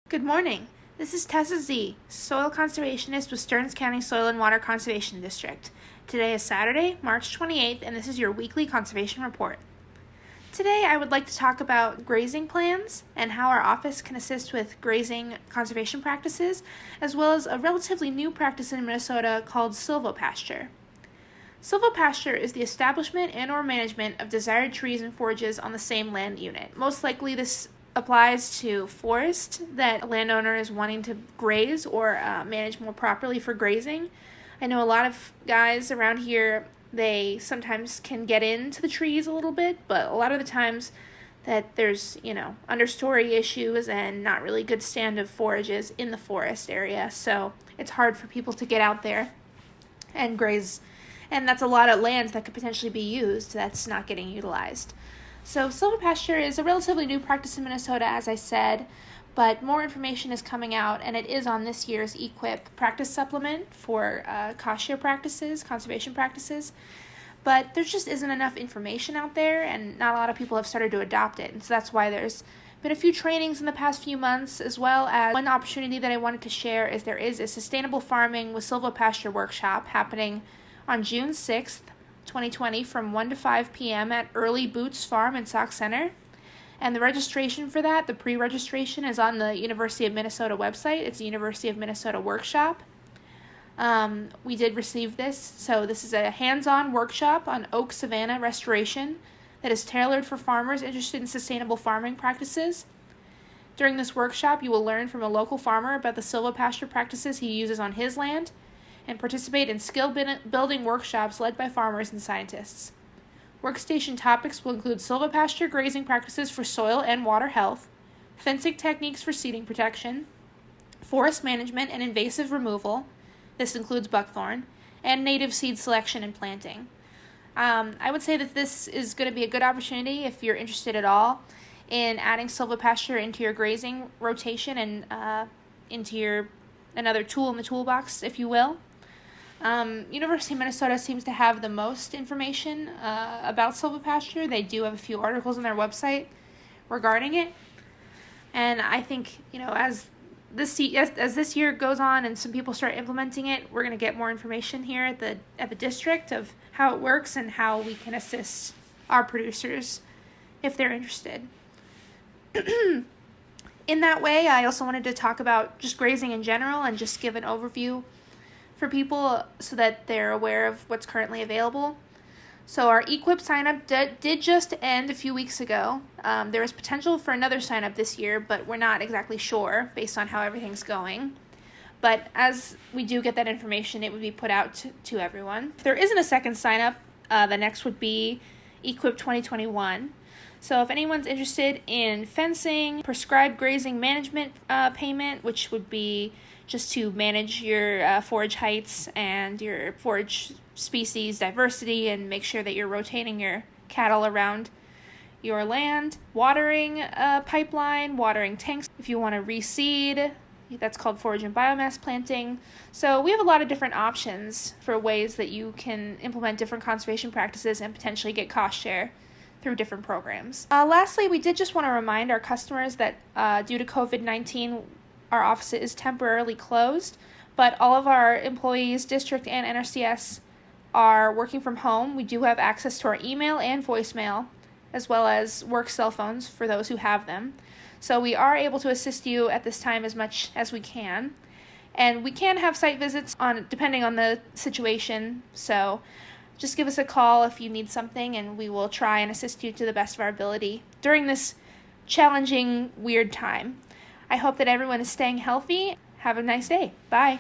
Good morning. This is Tessa Zee, Soil Conservationist with Stearns County Soil and Water Conservation District. Today is Saturday, March 28th, and this is your weekly conservation report. Today I would like to talk about grazing plans and how our office can assist with grazing conservation practices, as well as a relatively new practice in Minnesota called silvopasture. Silvopasture is the establishment and/or management of desired trees and forages on the same land unit. Most likely this applies to forest that a landowner is wanting to graze or manage more properly for grazing. I know a lot of guys around here, they sometimes can get into the trees a little bit, but a lot of the times that there's, understory issues and not really good stand of forages in the forest area, so it's hard for people to get out there and graze, and that's a lot of land that could potentially be used that's not getting utilized. So silvopasture is a relatively new practice in Minnesota, as I said, but more information is coming out, and it is on this year's EQIP practice supplement for cost share practices, conservation practices. But there just isn't enough information out there, and not a lot of people have started to adopt it. And so that's why there's been a few trainings in the past few months, as well as one opportunity that I wanted to share is there is a Sustainable Farming with Silvopasture workshop happening on June 6th, 2020 from 1 to 5 p.m. at Early Boots Farm in Sauk Centre. And the registration for that, the pre-registration, is on the University of Minnesota website. It's the University of Minnesota workshop. We did receive this. So this is a hands-on workshop on oak savanna restoration that is tailored for farmers interested in sustainable farming practices. During this workshop, you will learn from a local farmer about the silvopasture practices he uses on his land, and participate in skill-building workshops led by farmers and scientists. Workstation topics will include silvopasture grazing practices for soil and water health, fencing techniques for seeding protection, forest management and invasive removal, this includes buckthorn, and native seed selection and planting. I would say that this is going to be a good opportunity if you're interested at all in adding silvopasture into your grazing rotation and into another tool in the toolbox, if you will. University of Minnesota seems to have the most information about silvopasture. They do have a few articles on their website regarding it, and I think as this year goes on and some people start implementing it, we're going to get more information here at the district of how it works and how we can assist our producers if they're interested. In that way, I also wanted to talk about just grazing in general and just give an overview for people so that they're aware of what's currently available. So our EQIP sign-up did just end a few weeks ago. There is potential for another sign-up this year, but we're not exactly sure based on how everything's going. But as we do get that information, it would be put out to everyone. If there isn't a second sign-up, the next would be EQIP 2021. So if anyone's interested in fencing, prescribed grazing management payment, which would be just to manage your forage heights and your forage species diversity and make sure that you're rotating your cattle around your land, watering pipeline, watering tanks if you want to reseed, that's called forage and biomass planting. So we have a lot of different options for ways that you can implement different conservation practices and potentially get cost share through different programs. Lastly, we did just want to remind our customers that due to COVID-19, our office is temporarily closed, but all of our employees, district and NRCS, are working from home. We do have access to our email and voicemail, as well as work cell phones for those who have them. So we are able to assist you at this time as much as we can. And we can have site visits depending on the situation, so just give us a call if you need something, and we will try and assist you to the best of our ability during this challenging, weird time. I hope that everyone is staying healthy. Have a nice day. Bye.